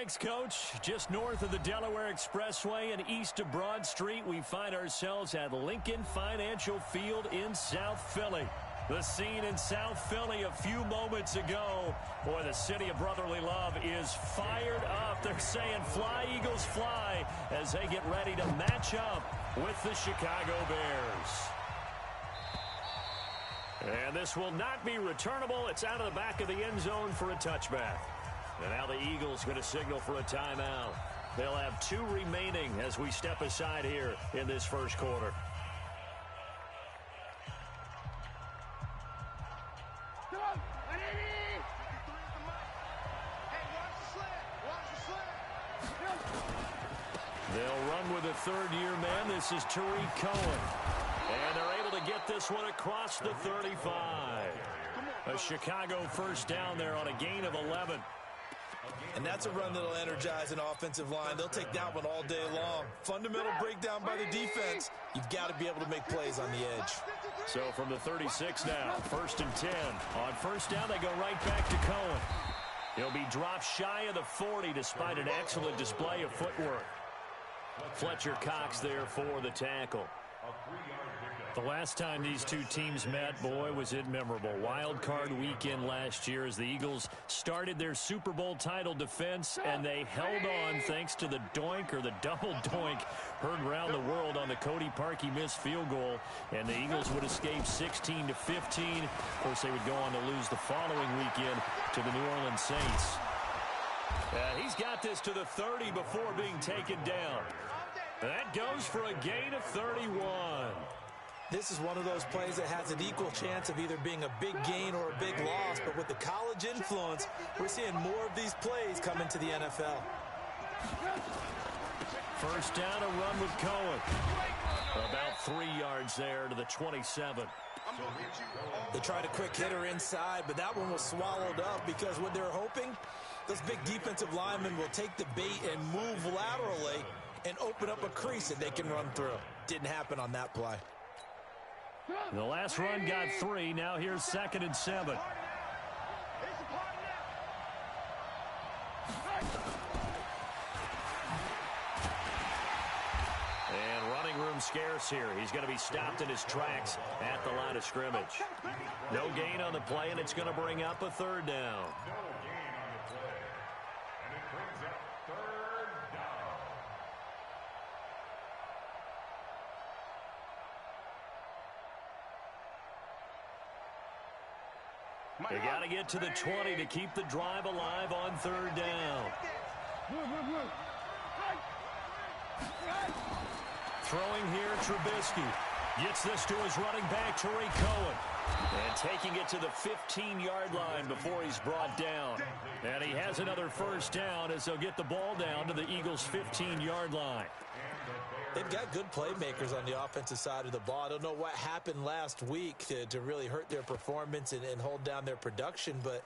Thanks, Coach. Just north of the Delaware Expressway and east of Broad Street, we find ourselves at Lincoln Financial Field in South Philly. The scene in South Philly a few moments ago. Boy, the city of brotherly love is fired up. They're saying, "Fly, Eagles, fly," as they get ready to match up with the Chicago Bears. And this will not be returnable. It's out of the back of the end zone for a touchback. And now the Eagles going to signal for a timeout. They'll have 2 remaining as we step aside here in this first quarter. They'll run with a third-year man. This is Tariq Cohen. And they're able to get this one across the 35. A Chicago first down there on a gain of 11. And that's a run that'll energize an offensive line. They'll take that one all day long. Fundamental breakdown by the defense. You've got to be able to make plays on the edge. So from the 36 now, 1st and 10. On first down, they go right back to Cohen. He'll be dropped shy of the 40 despite an excellent display of footwork. Fletcher Cox there for the tackle. The last time these two teams met, boy, was it memorable. Wild card weekend last year as the Eagles started their Super Bowl title defense, and they held on thanks to the doink or the double doink heard around the world on the Cody Parkey missed field goal, and the Eagles would escape 16-15. Of course, they would go on to lose the following weekend to the New Orleans Saints. He's got this to the 30 before being taken down. That goes for a gain of 31. This is one of those plays that has an equal chance of either being a big gain or a big loss. But with the college influence, we're seeing more of these plays come into the NFL. First down, a run with Cohen. About 3 yards there to the 27. They tried a quick hitter inside, but that one was swallowed up because what they're hoping, those big defensive linemen will take the bait and move laterally and open up a crease that they can run through. Didn't happen on that play. The last run got 3. Now here's 2nd and 7. And running room scarce here. He's going to be stopped in his tracks at the line of scrimmage. No gain on the play, and it's going to bring up a 3rd down. They got to get to the 20 to keep the drive alive on 3rd down. Throwing here, Trubisky. Gets this to his running back, Tariq Cohen. And taking it to the 15-yard line before he's brought down. And he has another first down as they'll get the ball down to the Eagles' 15-yard line. They've got good playmakers on the offensive side of the ball. I don't know what happened last week to really hurt their performance and hold down their production, but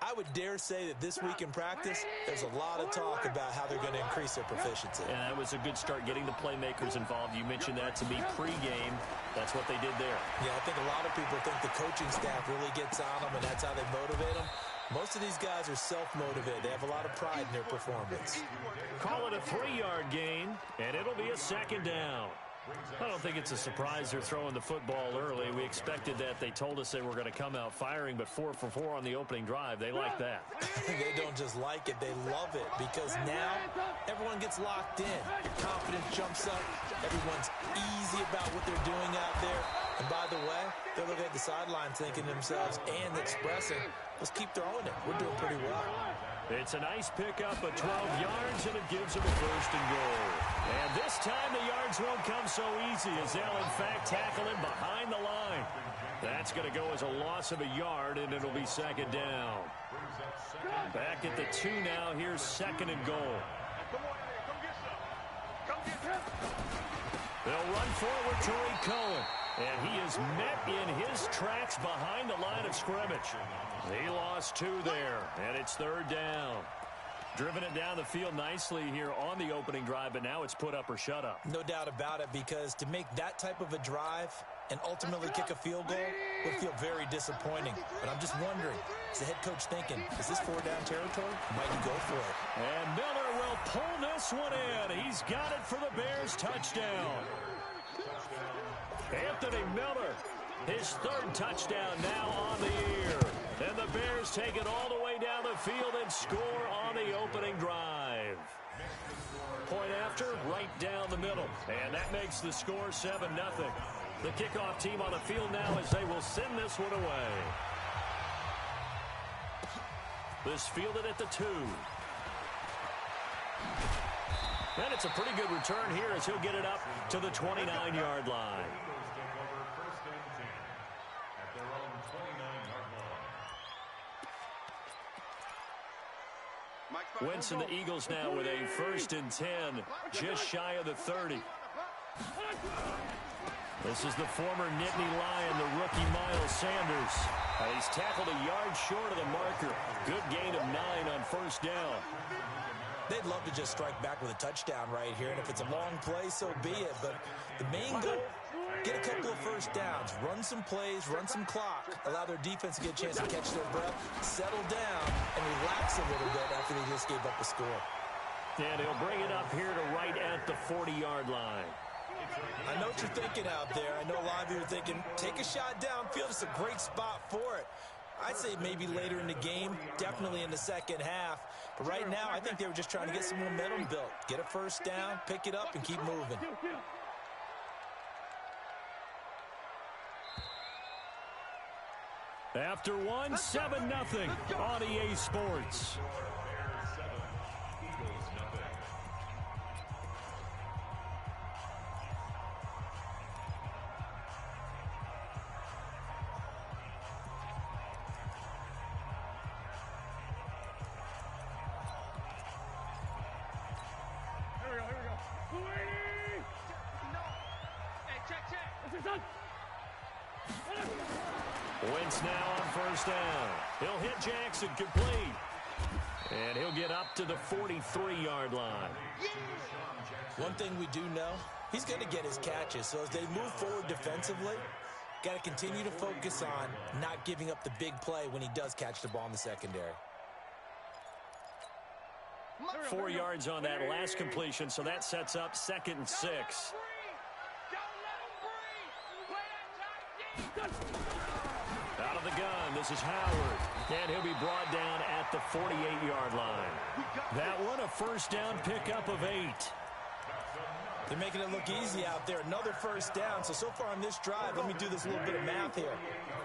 I would dare say that this week in practice, there's a lot of talk about how they're going to increase their proficiency. And that was a good start, getting the playmakers involved. You mentioned that to me pregame. That's what they did there. Yeah, I think a lot of people think the coaching staff really gets on them, and that's how they motivate them. Most of these guys are self-motivated. They have a lot of pride in their performance. Call it a 3-yard gain, and it'll be a 2nd down. I don't think it's a surprise they're throwing the football early. We expected that. They told us they were going to come out firing, but 4 for 4 on the opening drive. They like that. They don't just like it. They love it because now everyone gets locked in. Your confidence jumps up. Everyone's easy about what they're doing out there. And by the way, they're looking at the sidelines thinking to themselves and expressing, let's keep throwing it. We're doing pretty well. It's a nice pickup of 12 yards, and it gives them a 1st and goal. And this time the yards won't come so easy as they'll, in fact, tackle him behind the line. That's going to go as a loss of a yard, and it'll be 2nd down. Back at the 2 now. Here's 2nd and goal. They'll run forward Tariq Cohen. And he is met in his tracks behind the line of scrimmage. He lost 2 there, and it's 3rd down. Driven it down the field nicely here on the opening drive, but now it's put up or shut up. No doubt about it, because to make that type of a drive and ultimately kick a field goal would feel very disappointing. But I'm just wondering, is the head coach thinking, is this 4-down territory? Might he go for it? And Miller this one in. He's got it for the Bears touchdown. Anthony Miller, his third touchdown now on the year. And the Bears take it all the way down the field and score on the opening drive. Point after, right down the middle. And that makes the score 7-0. The kickoff team on the field now as they will send this one away. This fielded at the 2. And it's a pretty good return here as he'll get it up to the 29-yard line. Wentz and the Eagles now with a 1st and 10, just shy of the 30. This is the former Nittany Lion, the rookie Miles Sanders. He's tackled a yard short of the marker. Good gain of 9 on 1st down. They'd love to just strike back with a touchdown right here, and if it's a long play, so be it. But the main goal, get a couple of 1st downs, run some plays, run some clock, allow their defense to get a chance to catch their breath, settle down, and relax a little bit after they just gave up a score. And he'll bring it up here to right at the 40-yard line. I know what you're thinking out there. I know a lot of you are thinking, take a shot downfield. It's a great spot for it. I'd say maybe later in the game, definitely in the second half. But right now, I think they were just trying to get some momentum built. Get a 1st down, pick it up, and keep moving. After one, 7-0 on EA Sports. Wentz now on 1st down. He'll hit Jackson complete. And he'll get up to the 43-yard line. One thing we do know, he's going to get his catches. So as they move forward defensively, got to continue to focus on not giving up the big play when he does catch the ball in the secondary. 4 yards on that last completion, so that sets up 2nd and 6. Out of the gun, this is Howard. And he'll be brought down at the 48-yard line. That one, a 1st down pickup of 8. They're making it look easy out there. Another 1st down. So far on this drive, let me do this little bit of math here.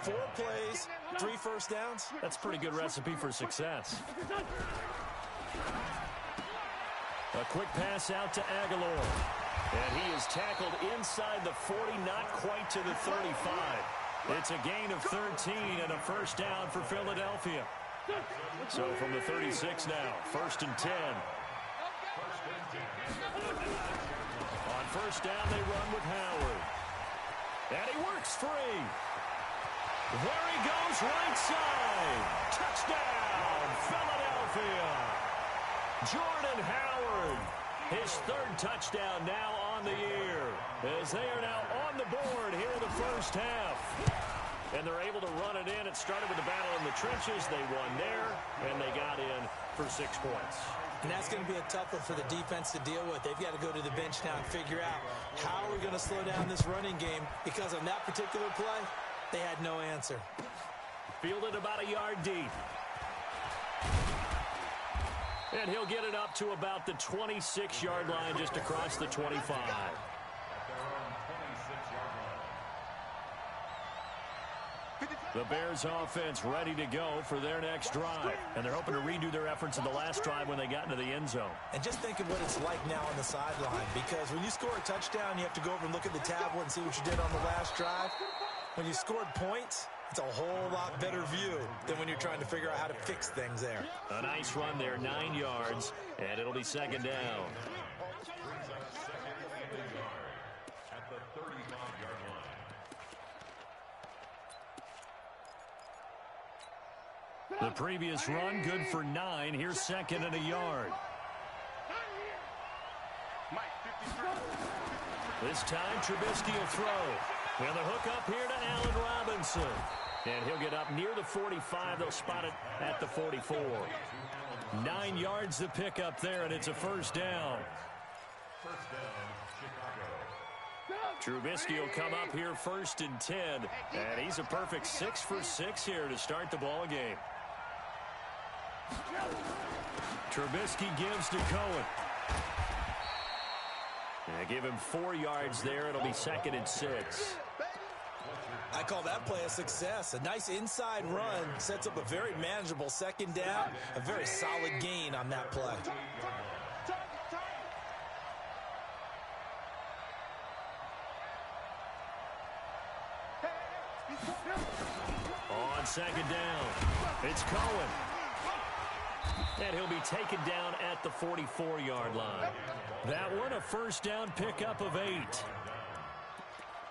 4 plays, 3 1st downs. That's a pretty good recipe for success. A quick pass out to Aguilar. And he is tackled inside the 40, not quite to the 35. It's a gain of 13 and a 1st down for Philadelphia. So from the 36 now, 1st and 10. On 1st down, they run with Howard. And he works free. There he goes, right side. Touchdown, Philadelphia. Jordan Howard, his 3rd touchdown now on the year, as they are now on the board here in the 1st half. And they're able to run it in. It started with the battle in the trenches. They won there, and they got in for 6 points. And that's going to be a tough one for the defense to deal with. They've got to go to the bench now and figure out how are we going to slow down this running game, because on that particular play, they had no answer. Fielded about a yard deep. And he'll get it up to about the 26-yard line, just across the 25. The Bears offense ready to go for their next drive. And they're hoping to redo their efforts in the last drive when they got into the end zone. And just think of what it's like now on the sideline, because when you score a touchdown, you have to go over and look at the tablet and see what you did on the last drive. When you scored points, it's a whole lot better view than when you're trying to figure out how to fix things there. A nice run there, 9 yards, and it'll be 2nd down. The previous run, good for 9. Here's 2nd and a yard. This time, Trubisky will throw. And the hook up here to Allen Robinson. And he'll get up near the 45. They'll spot it at the 44. 9 yards to pick up there, and it's a first down. First down, Chicago. Trubisky will come up here 1st and 10, and he's a perfect 6 for 6 here to start the ball game. Trubisky gives to Cohen. And give him 4 yards there. It'll be 2nd and 6. I call that play a success. A nice inside run sets up a very manageable 2nd down. A very solid gain on that play. On 2nd down, it's Cohen. And he'll be taken down at the 44-yard line. That one, a first down pickup of 8.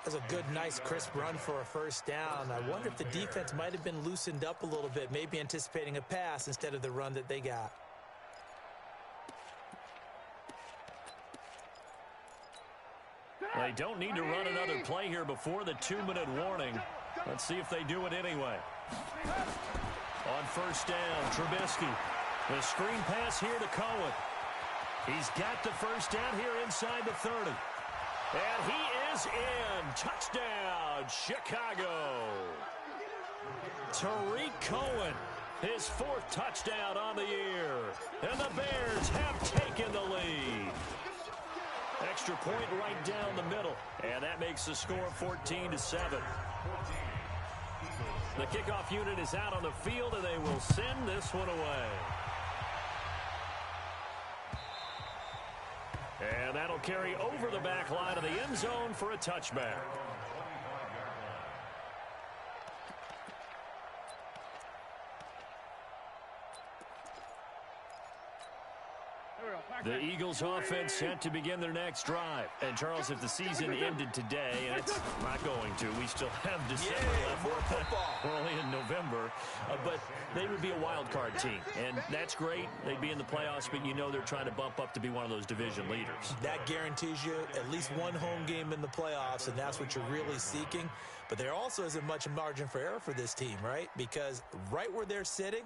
That's a good, nice, crisp run for a first down. I wonder if the defense might have been loosened up a little bit, maybe anticipating a pass instead of the run that they got. They don't need to run another play here before the 2-minute warning. Let's see if they do it anyway. On first down, Trubisky. The screen pass here to Cohen. He's got the first down here inside the 30. And he is in. Touchdown, Chicago. Tariq Cohen, his 4th touchdown on the year. And the Bears have taken the lead. Extra point right down the middle. And that makes the score 14-7. The kickoff unit is out on the field, and they will send this one away. And that'll carry over the back line of the end zone for a touchback. The Eagles offense set to begin their next drive. And, Charles, if the season ended today, and it's not going to, we still have December left. More football. We're only in November. But they would be a wild card team. And that's great. They'd be in the playoffs, but you know they're trying to bump up to be one of those division leaders. That guarantees you at least one home game in the playoffs, and that's what you're really seeking. But there also isn't much margin for error for this team, right? Because right where they're sitting,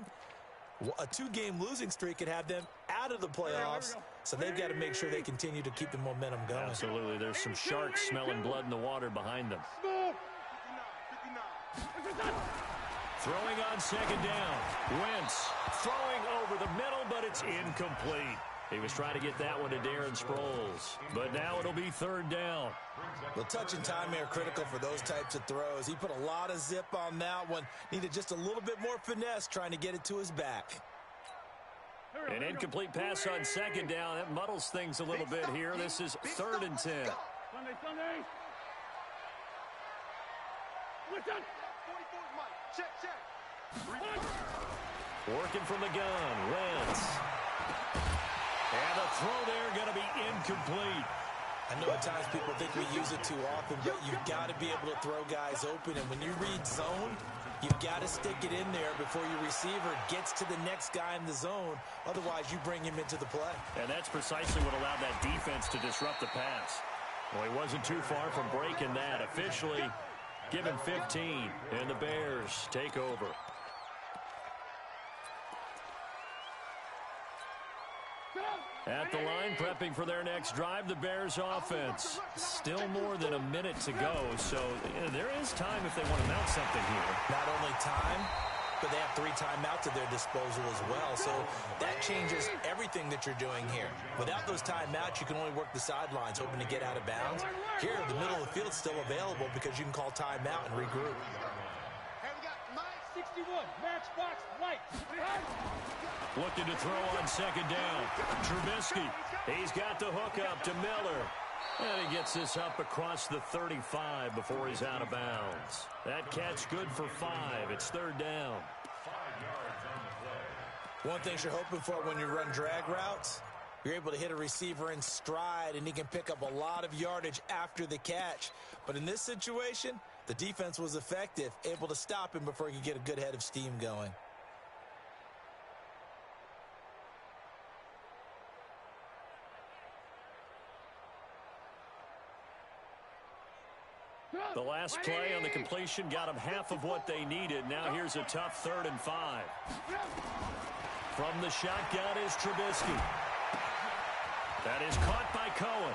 a 2-game losing streak could have them out of the playoffs, so they've got to make sure they continue to keep the momentum going. Absolutely. There's some sharks smelling blood in the water behind them. Throwing on 2nd down. Wentz throwing over the middle, but it's incomplete. He was trying to get that one to Darren Sproles, but now it'll be 3rd down. Well, touch and timing are critical for those types of throws. He put a lot of zip on that one. Needed just a little bit more finesse trying to get it to his back. An incomplete pass on 2nd down. That muddles things a little bit here. This is 3rd and 10. Working from the gun. Wentz. And the throw there going to be incomplete. I know at times people think we use it too often, but you've got to be able to throw guys open. And when you read zone, you've got to stick it in there before your receiver gets to the next guy in the zone. Otherwise, you bring him into the play. And that's precisely what allowed that defense to disrupt the pass. Well, he wasn't too far from breaking that. Officially given 15, and the Bears take over. At the line, prepping for their next drive, the Bears offense. Still more than a minute to go, so there is time if they want to mount something here. Not only time, but they have 3 timeouts at their disposal as well, so that changes everything that you're doing here. Without those timeouts, you can only work the sidelines, hoping to get out of bounds. Here, the middle of the field is still available because you can call timeout and regroup. Hey, we got 961, Matchbox Light. Looking to throw on 2nd down. Trubisky, he's got the hook up to Miller. And he gets this up across the 35 before he's out of bounds. That catch good for 5. It's 3rd down. One thing you're hoping for when you run drag routes, you're able to hit a receiver in stride, and he can pick up a lot of yardage after the catch. But in this situation, the defense was effective, able to stop him before he could get a good head of steam going. The last play on the completion got them half of what they needed. Now here's a tough 3rd and 5. From the shotgun is Trubisky. That is caught by Cohen.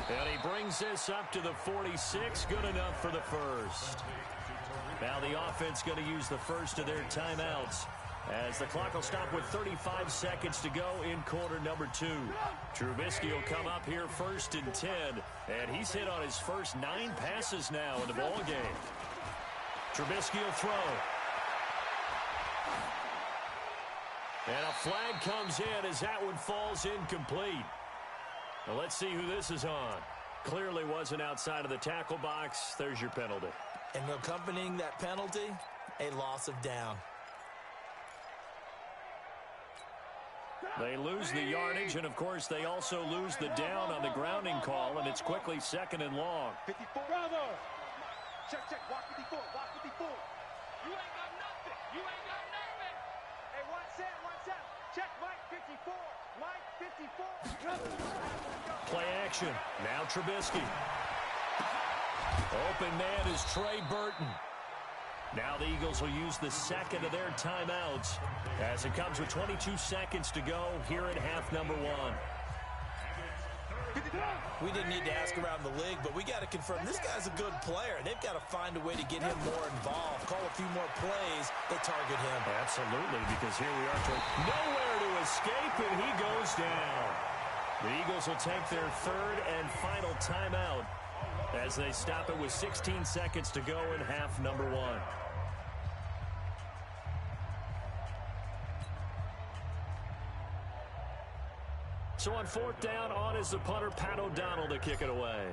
And he brings this up to the 46. Good enough for the first. Now the offense going to use the first of their timeouts, as the clock will stop with 35 seconds to go in quarter number 2. Trubisky will come up here first and 10, and he's hit on his first 9 passes now in the ball game. Trubisky will throw. And a flag comes in as that one falls incomplete. Well, let's see who this is on. Clearly wasn't outside of the tackle box. There's your penalty. And accompanying that penalty, a loss of down. They lose the yardage, and, of course, they also lose the down on the grounding call, and it's quickly 2nd and long. 54. Bravo. Check, check. Walk 54. Walk 54. You ain't got nothing. You ain't got nothing. Hey, one set. Check Mike 54. Mike 54. Play action. Now Trubisky. Open man is Trey Burton. Now the Eagles will use the second of their timeouts as it comes with 22 seconds to go here at half number 1. We didn't need to ask around the league, but we got to confirm this guy's a good player. They've got to find a way to get him more involved, call a few more plays that target him. Absolutely, because here we are to nowhere to escape, and he goes down. The Eagles will take their third and final timeout as they stop it with 16 seconds to go in half number 1. So on 4th down, on is the punter, Pat O'Donnell, to kick it away.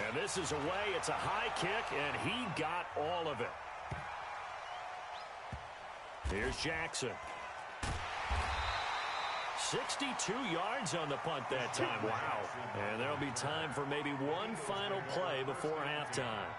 And this is away. It's a high kick, and he got all of it. Here's Jackson. 62 yards on the punt that time. Wow. And there'll be time for maybe one final play before halftime.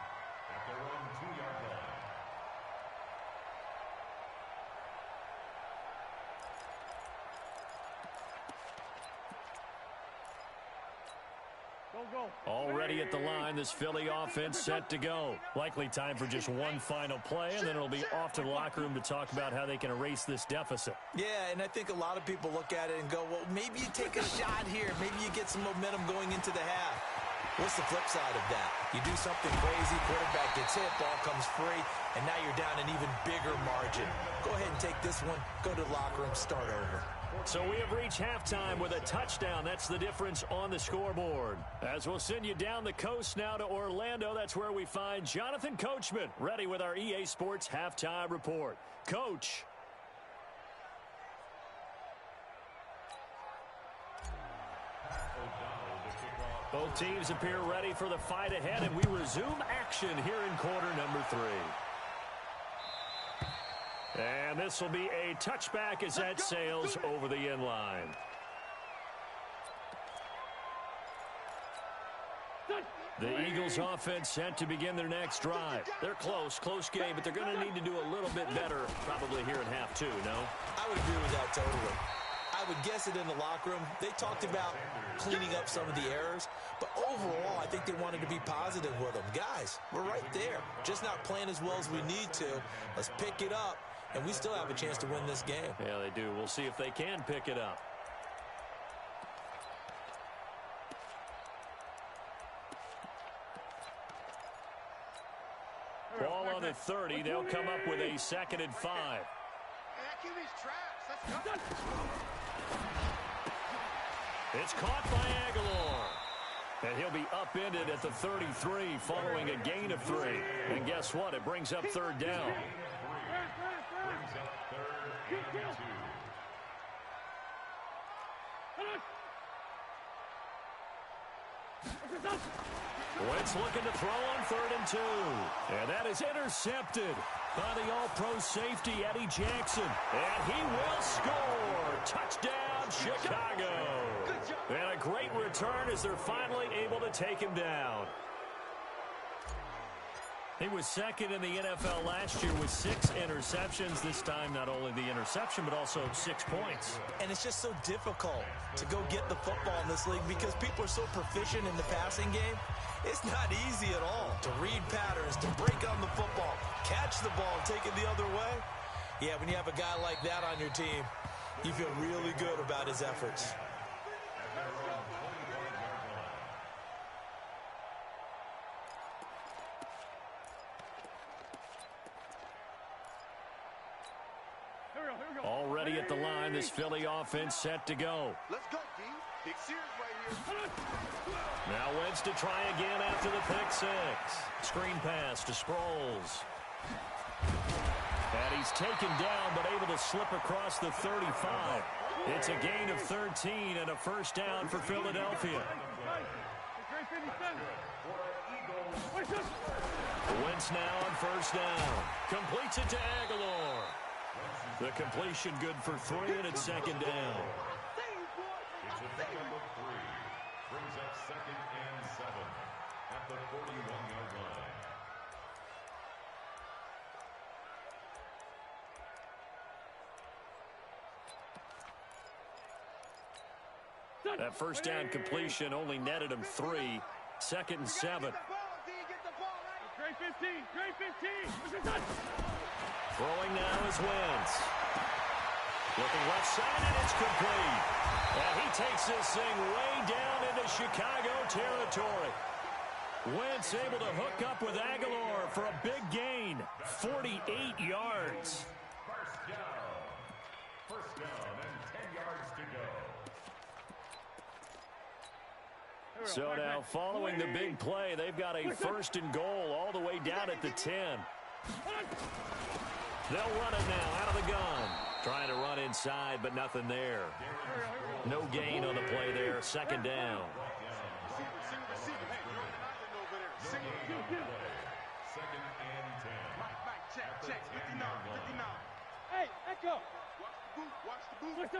Already at the line, this Philly offense set to go. Likely time for just one final play, and then it'll be off to the locker room to talk about how they can erase this deficit. Yeah, and I think a lot of people look at it and go, well, maybe you take a shot here. Maybe you get some momentum going into the half. What's the flip side of that? You do something crazy, quarterback gets hit, ball comes free, and now you're down an even bigger margin. Go ahead and take this one, go to the locker room, start over. So we have reached halftime with a touchdown. That's the difference on the scoreboard. As we'll send you down the coast now to Orlando, that's where we find Jonathan Coachman, ready with our EA Sports Halftime Report. Coach. Both teams appear ready for the fight ahead, and we resume action here in quarter number 3. And this will be a touchback as that sails over the end line. The Eagles offense set to begin their next drive. They're close game, but they're going to need to do a little bit better probably here in half 2, no? I would agree with that totally. I would guess it in the locker room. They talked about cleaning up some of the errors, but overall, I think they wanted to be positive with them. Guys, we're right there. Just not playing as well as we need to. Let's pick it up, and we still have a chance to win this game. Yeah, they do. We'll see if they can pick it up. Ball on the 30. They'll come up with a 2nd and 5. It's caught by Aguilar. And he'll be upended at the 33 following a gain of 3. And guess what? It brings up 3rd down. Wentz looking to throw on 3rd and 2. And that is intercepted by the all-pro safety, Eddie Jackson. And he will score. Touchdown, Chicago. And a great return as they're finally able to take him down. He was 2nd in the NFL last year with 6 interceptions. This time, not only the interception, but also 6 points. And it's just so difficult to go get the football in this league because people are so proficient in the passing game. It's not easy at all to read patterns, to break on the football, catch the ball, and take it the other way. Yeah, when you have a guy like that on your team, you feel really good about his efforts. Already at the line, this Philly offense set to go. Let's go, D. Big series right here. Now Wentz to try again after the pick six. Screen pass to Sproles. And he's taken down, but able to slip across the 35. It's a gain of 13 and a first down for Philadelphia. Wentz now on first down. Completes it to Aguilar. The completion good for 3, and it's second down. It's a second of 3. Brings up 2nd and 7 at the 41-yard line. That first down completion only netted him 3. 2nd and 7. Great 15. Great 15. Throwing now is Wentz. Looking left side, and it's complete. And he takes this thing way down into Chicago territory. Wentz able to hook up with Aguilar for a big gain. 48 yards. First down and 10 yards to go. So now following the big play, they've got a first and goal all the way down at the 10. They'll run it now out of the gun. Trying to run inside, but nothing there. No gain on the play there. Second down. Second and 10. Check. 59. Hey, Echo. Watch the boot.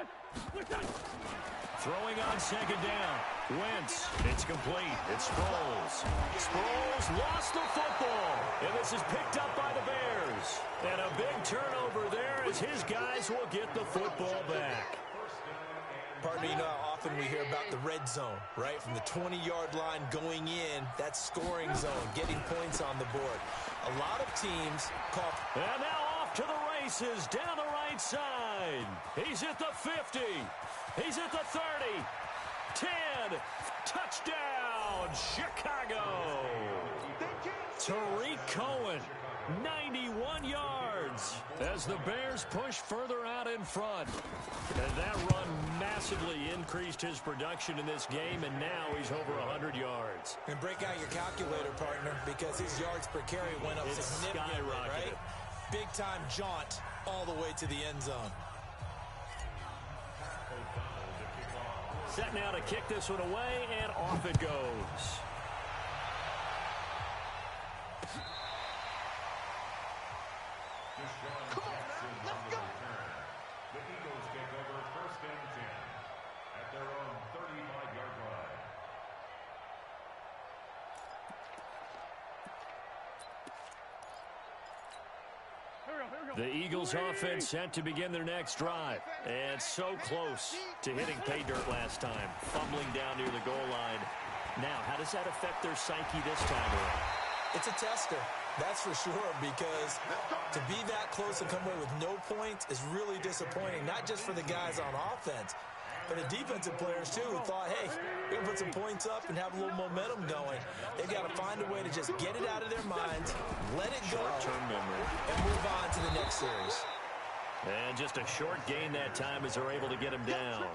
Throwing on second down. Wentz. It's complete. It's Sproles. Sproles lost the football. And this is picked up by the Bears. And a big turnover there as his guys will get the football back. Partner, you know how often we hear about the red zone, right? From the 20-yard line going in, that's scoring zone, getting points on the board. A lot of teams call... And now off to the races down the right side. He's at the 50. He's at the 30. 10. Touchdown, Chicago. Tariq Cohen, 91 yards as the Bears push further out in front. And that run massively increased his production in this game, and now he's over 100 yards. And break out your calculator, partner, because his yards per carry went up significantly, right? Big-time jaunt all the way to the end zone. Set now to kick this one away, and off it goes. Come on, man. Let's go. The Eagles take over 1st and 10 at their own 35-yard line. The Eagles offense set to begin their next drive. And so close to hitting pay dirt last time. Fumbling down near the goal line. Now, how does that affect their psyche this time around? It's a tester, that's for sure, because to be that close and come away with no points is really disappointing, not just for the guys on offense, but the defensive players, too, who thought, hey, we're going to put some points up and have a little momentum going. They've got to find a way to just get it out of their minds, let it go, Short-term memory, and move on to the next series. And just a short gain that time as they're able to get him down.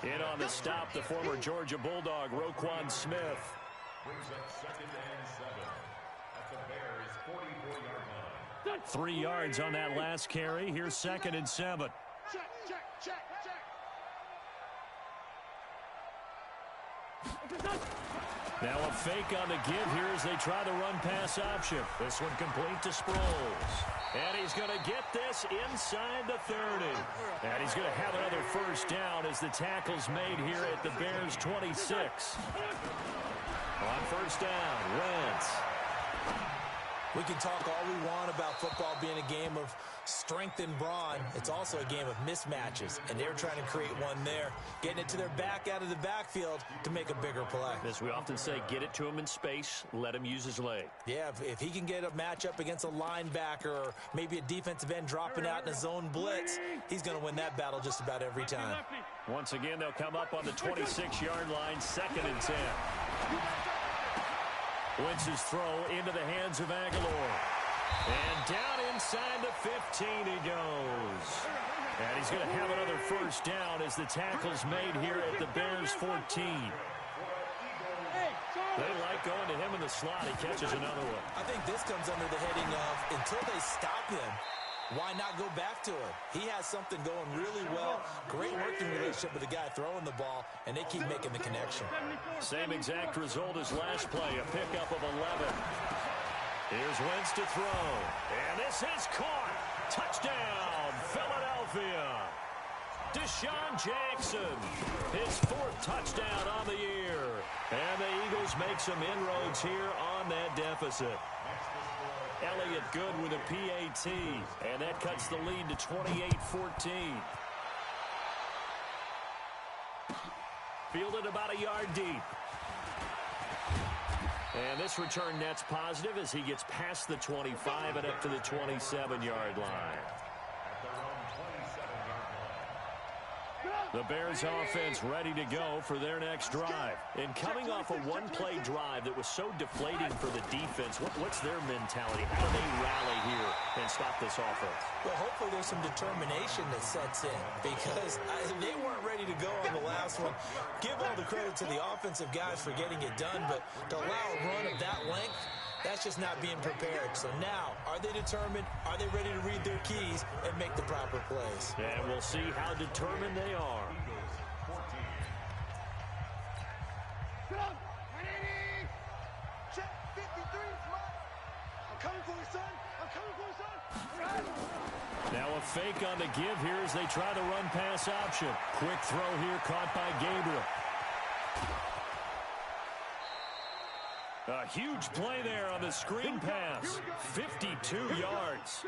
In on the stop, the former Georgia Bulldog, Roquan Smith. Brings up 2nd and 7 at the Bears' 44-yard line. 3 yards on that last carry. Here's 2nd and 7. Check. Now a fake on the give here as they try the run-pass option. This one complete to Sproles. And he's going to get this inside the 30. And he's going to have another first down as the tackle's made here at the Bears' 26. On first down, Wentz. We can talk all we want about football being a game of strength and brawn. It's also a game of mismatches, and they're trying to create one there, getting it to their back out of the backfield to make a bigger play. As we often say, get it to him in space, let him use his leg. Yeah, if he can get a matchup against a linebacker or maybe a defensive end dropping out in a zone blitz, he's going to win that battle just about every time. Once again, they'll come up on the 26-yard line, 2nd and 10. Wentz's throw into the hands of Aguilar. And down inside the 15 he goes. And he's going to have another first down as the tackle's made here at the Bears 14. They like going to him in the slot. He catches another one. I think this comes under the heading of until they stop him, why not go back to him? He has something going really well. Great working relationship with the guy throwing the ball, and they keep making the connection. Same exact result as last play, a pickup of 11. Here's Wentz to throw, and this is caught. Touchdown, Philadelphia. Deshaun Jackson, his 4th touchdown on the year. And the Eagles make some inroads here on that deficit. Elliott good with a PAT, and that cuts the lead to 28-14. Fielded about a yard deep. And this return net's positive as he gets past the 25 and up to the 27-yard line. The Bears offense ready to go for their next drive. And coming off a one-play drive that was so deflating for the defense, what's their mentality? How do they rally here and stop this offense? Well, hopefully there's some determination that sets in because they weren't ready to go on the last one. Give all the credit to the offensive guys for getting it done, but to allow a run of that length, that's just not being prepared. So now, are they determined? Are they ready to read their keys and make the proper plays? And we'll see how determined they are. Check 53, I'm coming for you, son. I'm coming for you, son. Now a fake on the give here as they try the run-pass option. Quick throw here caught by Gabriel. A huge play there on the screen pass. 52 yards.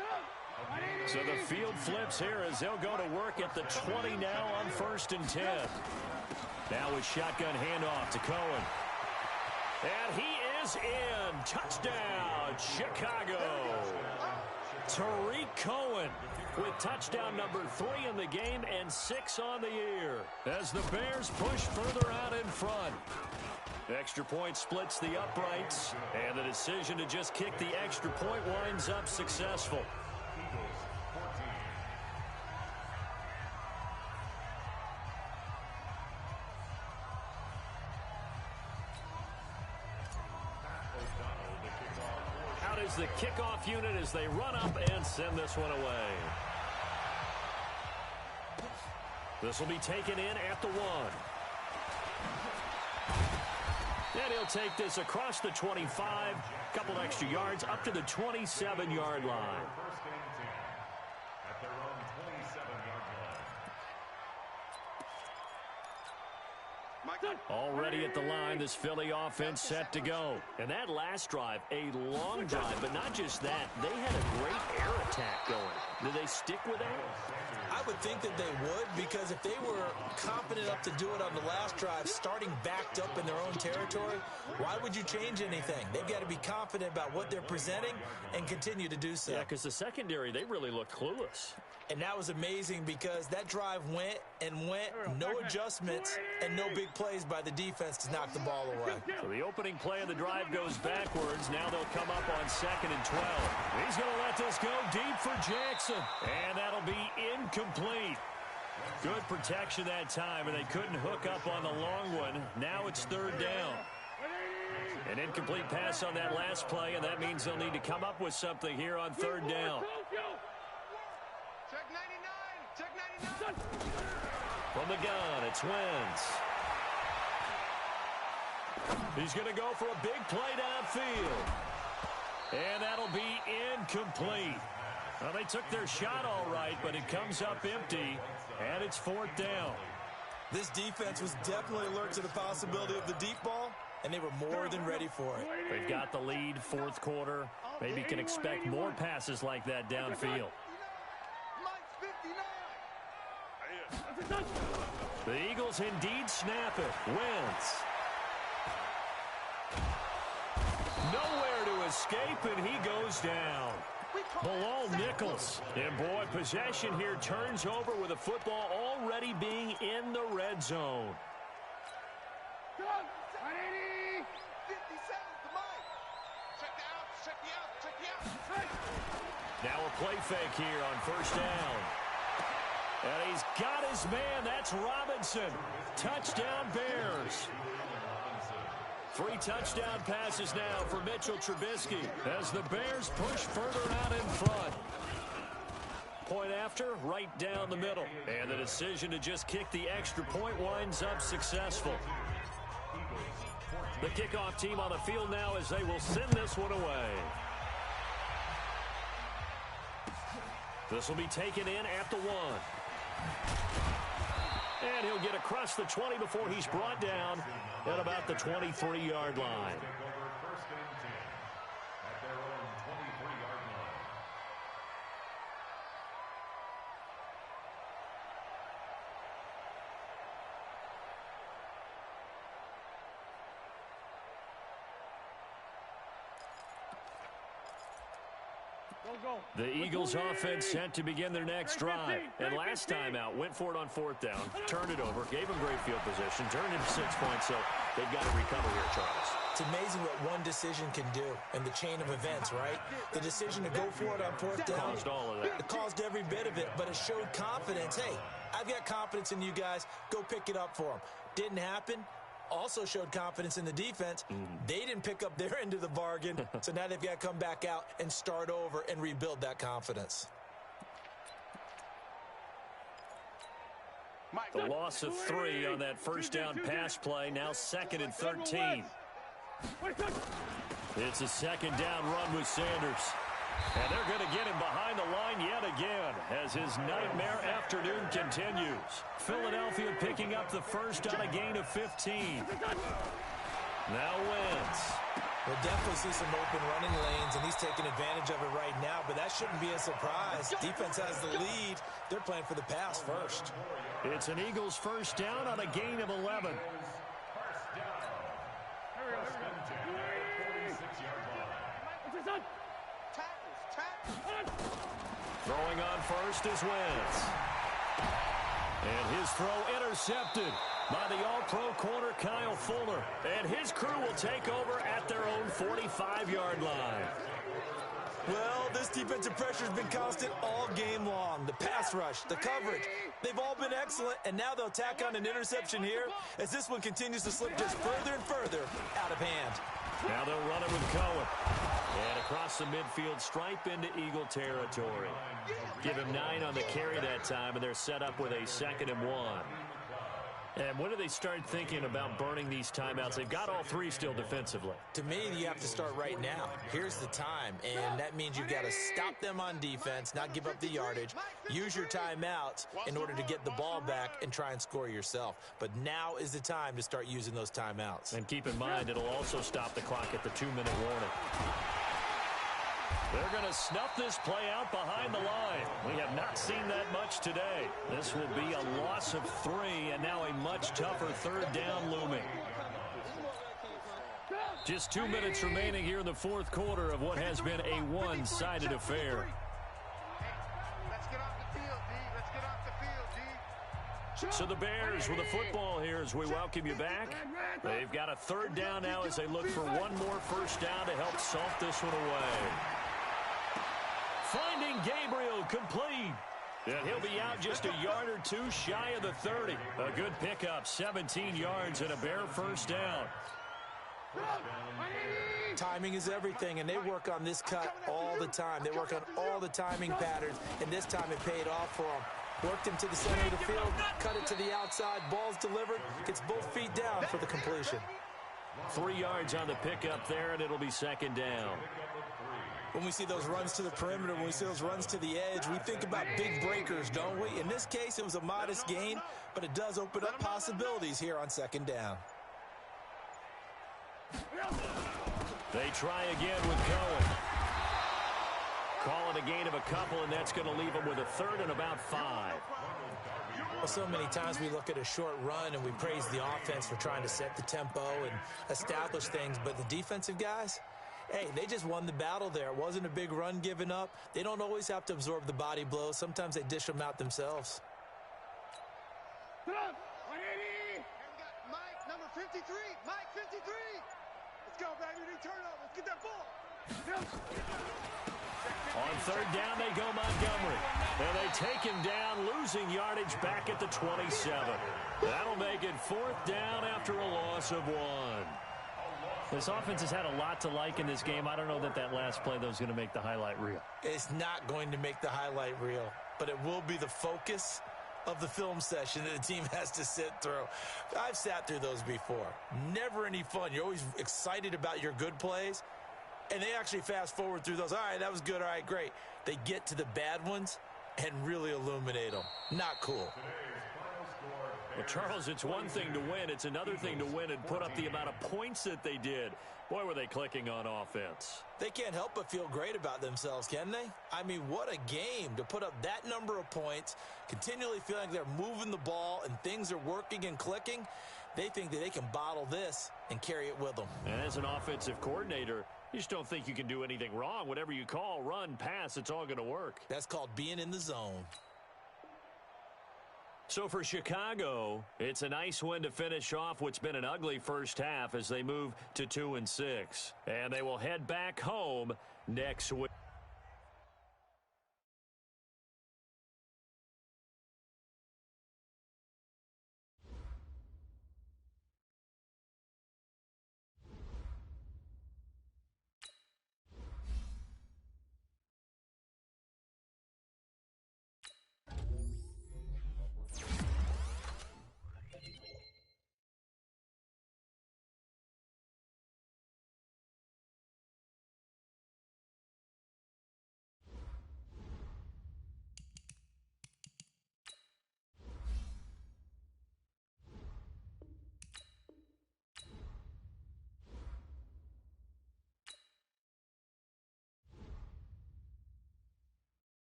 So the field flips here as they'll go to work at the 20 now on 1st and 10. Now with shotgun handoff to Cohen. And he is in. Touchdown, Chicago. Tariq Cohen with touchdown number 3 in the game and 6 on the year as the Bears push further out in front. Extra point splits the uprights, and the decision to just kick the extra point winds up successful. Out is the kickoff unit as they run up and send this one away. This will be taken in at the 1. And he'll take this across the 25, couple extra yards, up to the 27-yard line. First and 10 at their own 27-yard line. Already at the line, this Philly offense set to go. And that last drive, a long drive, but not just that. They had a great air attack going. Did they stick with that? I would think that they would, because if they were confident enough to do it on the last drive, starting backed up in their own territory, why would you change anything? They've got to be confident about what they're presenting and continue to do so. Yeah, because the secondary, they really looked clueless. And that was amazing because that drive went and went, no adjustments, and no big plays by the defense to knock the ball away. So the opening play of the drive goes backwards. Now they'll come up on 2nd and 12. He's going to let this go deep for Jackson. And that'll be incomplete. Good protection that time, and they couldn't hook up on the long one. Now it's 3rd down. An incomplete pass on that last play, and that means they'll need to come up with something here on 3rd down. Check 99. Check 99. From the gun, it's Wentz. He's going to go for a big play downfield. And that'll be incomplete. Well, they took their shot all right, but it comes up empty, and it's 4th down. This defense was definitely alert to the possibility of the deep ball, and they were more than ready for it. They've got the lead, fourth quarter. Maybe can expect more passes like that downfield. The Eagles indeed snap it. Wentz. Nowhere to escape, and he goes down. Below Nichols. And boy, possession here turns over with the football already being in the red zone. Now a play fake here on first down. And he's got his man. That's Robinson. Touchdown Bears. 3 touchdown passes now for Mitchell Trubisky as the Bears push further out in front. Point after, right down the middle. And the decision to just kick the extra point winds up successful. The kickoff team on the field now as they will send this one away. This will be taken in at the 1. And he'll get across the 20 before he's brought down at about the 23-yard line. First and 10 at their own 23-yard line. The Eagles offense set to begin their next drive. And last time out, went for it on fourth down, turned it over, gave them great field position, turned into 6 points, so they've got to recover here, Charles. It's amazing what one decision can do in the chain of events, right? The decision to go for it on fourth down. Caused all of that. It caused every bit of it, but it showed confidence. Hey, I've got confidence in you guys. Go pick it up for them. Didn't happen. Also showed confidence in the defense. They didn't pick up their end of the bargain, so now they've got to come back out and start over and rebuild that confidence. The loss of 3 on that first down pass play, now 2nd and 13. It's a second down run with Sanders. And they're going to get him behind the line yet again as his nightmare afternoon continues. Philadelphia picking up the first on a gain of 15. Now Wentz. We'll definitely see some open running lanes, and he's taking advantage of it right now, but that shouldn't be a surprise. Defense has the lead. They're playing for the pass first. It's an Eagles first down on a gain of 11. Throwing on first is Wentz. And his throw intercepted by the all-pro corner Kyle Fuller. And his crew will take over at their own 45-yard line. Well, this defensive pressure has been constant all game long. The pass rush, the coverage, they've all been excellent, and now they'll tack on an interception here as this one continues to slip just further and further out of hand. Now they'll run it with Cohen. And across the midfield stripe into Eagle territory. Give him 9 on the carry that time, and they're set up with a 2nd and 1. And when do they start thinking about burning these timeouts? They've got all 3 still defensively. To me, you have to start right now. Here's the time, and that means you've got to stop them on defense, not give up the yardage, use your timeouts in order to get the ball back and try and score yourself. But now is the time to start using those timeouts. And keep in mind, it'll also stop the clock at the 2-minute warning. They're going to snuff this play out behind the line. We have not seen that much today. This will be a loss of 3, and now a much tougher 3rd down looming. Just 2 minutes remaining here in the 4th quarter of what has been a one-sided affair. Let's get off the field, D. Let's get off the field, D. So the Bears with the football here as we welcome you back. They've got a 3rd down now as they look for one more first down to help salt this one away. Finding Gabriel complete. And he'll be out just a yard or 2 shy of the 30. A good pickup, 17 yards and a Bear first down. Timing is everything, and they work on this cut all the time. They work on all the timing patterns, and this time it paid off for them. Worked him to the center of the field, cut it to the outside, ball's delivered, gets both feet down for the completion. 3 yards on the pickup there, and it'll be 2nd down. When we see those runs to the perimeter, when we see those runs to the edge, we think about big breakers, don't we? In this case, it was a modest gain, but it does open up possibilities here on 2nd down. They try again with Cohen. Call it a gain of a couple, and that's going to leave them with a third and about 5. Well, so many times we look at a short run and we praise the offense for trying to set the tempo and establish things, but the defensive guys, hey, they just won the battle there. It wasn't a big run given up. They don't always have to absorb the body blows. Sometimes they dish them out themselves. Come on, 180. And we got Mike, number 53. Mike, 53. Let's go, baby. New turnover. Let's get that ball. On third down, they go Montgomery. And they take him down, losing yardage back at the 27. That'll make it 4th down after a loss of 1. This offense has had a lot to like in this game. I don't know that last play, though, is going to make the highlight reel. It's not going to make the highlight reel, but it will be the focus of the film session that the team has to sit through. I've sat through those before. Never any fun. You're always excited about your good plays, and they actually fast forward through those. All right, that was good. All right, great. They get to the bad ones and really illuminate them. Not cool. Well, Charles, it's one thing to win. It's another thing to win and put up the amount of points that they did. Boy, were they clicking on offense. They can't help but feel great about themselves, can they? I mean, what a game to put up that number of points, continually feeling like they're moving the ball and things are working and clicking. They think that they can bottle this and carry it with them. And as an offensive coordinator, you just don't think you can do anything wrong. Whatever you call, run, pass, it's all going to work. That's called being in the zone. So for Chicago, it's a nice win to finish off what's been an ugly first half as they move to 2-6. And they will head back home next week.